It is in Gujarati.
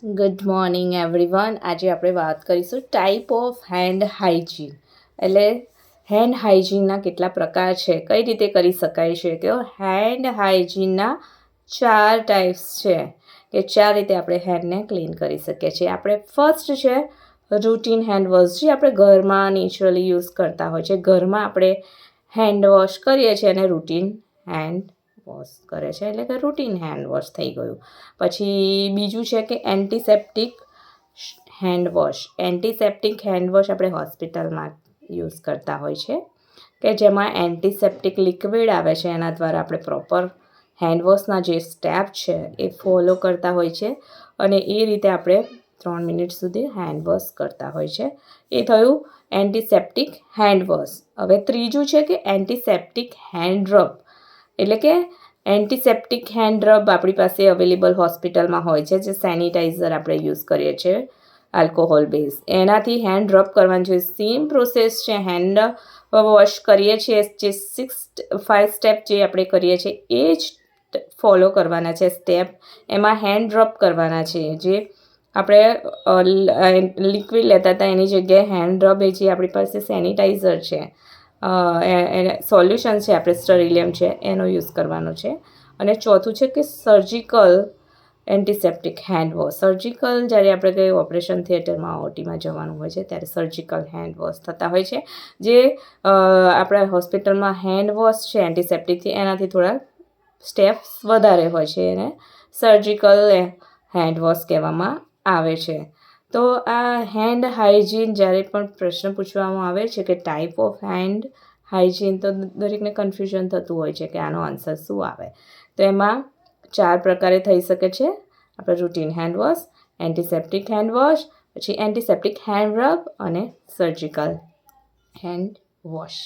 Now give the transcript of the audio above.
Good morning everyone. આજે આપણે વાત કરીશું ટાઈપ ઓફ હેન્ડ હાઇજીન. એટલે હેન્ડ હાઇજીનના કેટલા પ્રકાર છે, કઈ રીતે કરી શકાય છે. કે હેન્ડ હાઇજીનના 4 ટાઈપ્સ છે કે 4 રીતે આપણે હેન્ડને ક્લીન કરી શકીએ છીએ. આપણે ફર્સ્ટ છે રૂટીન હેન્ડ વોશ, જે આપણે ઘરમાં નેચરલી યુઝ કરતા હોય છે. ઘરમાં આપણે હેન્ડ વોશ કરીએ છીએ અને રૂટીન હેન્ડ વોશ કરે છે, એટલે કે રૂટીન હેન્ડ વોશ થઈ ગયું. પછી બીજું છે કે antiseptic hand wash. Antiseptic hand wash આપણે હોસ્પિટલમાં યુઝ કરતા હોય છે, કે જેમાં એન્ટીસેપ્ટિક લિક્વિડ આવે છે. એના દ્વારા આપણે પ્રોપર હેન્ડ વોશના જે સ્ટેપ છે એ ફોલો કરતા હોય છે અને એ રીતે આપણે 3 મિનિટ સુધી હેન્ડ વોશ કરતા હોય છે. એ થયું એન્ટીસેપ્ટિક હેન્ડ વોશ. હવે ત્રીજું છે કે એન્ટીસેપ્ટિક હેન્ડ રબ. એટલે કે એન્ટીસેપ્ટિક હેન્ડ રબ આપણી પાસે અવેલેબલ હોસ્પિટલમાં હોય છે, જે સેનિટાઈઝર આપણે યુઝ કરીએ છીએ આલ્કોહોલ બેઝ. એનાથી હેન્ડ રબ કરવાની છે. સેમ પ્રોસેસ છે, હેન્ડ વોશ કરીએ છીએ જે 5 સ્ટેપ જે આપણે કરીએ છીએ એ જ ફોલો કરવાના છે સ્ટેપ. એમાં હેન્ડ રબ કરવાના છે. જે આપણે લિક્વિડ લેતા હતા એની જગ્યાએ હેન્ડ રબ એ જે આપણી પાસે સેનિટાઈઝર છે, સોલ્યુશન છે, આપણે સ્ટરીલિયમ છે, એનો યુઝ કરવાનો છે. અને ચોથું છે કે surgical antiseptic hand wash. Surgical જ્યારે આપણે કંઈ ઓપરેશન થિયેટરમાં ઓટીમાં જવાનું હોય છે ત્યારે સર્જિકલ હેન્ડ વોશ થતા હોય છે, જે આપણા હોસ્પિટલમાં હેન્ડ વોશ છે એન્ટીસેપ્ટિકથી એનાથી થોડા સ્ટેપ્સ વધારે હોય છે, એને સર્જિકલ હેન્ડ વોશ કહેવામાં આવે છે. તો આ હેન્ડ હાઇજીન જ્યારે પણ પ્રશ્ન પૂછવામાં આવે છે કે ટાઈપ ઓફ હેન્ડ હાઇજીન, તો દરેકને કન્ફ્યુઝન થતું હોય છે કે આનો આન્સર શું આવે. તો એમાં 4 પ્રકારે થઈ શકે છે. આપણે routine hand wash, antiseptic hand wash, પછી એન્ટીસેપ્ટિક હેન્ડ રબ અને સર્જિકલ હેન્ડ વોશ.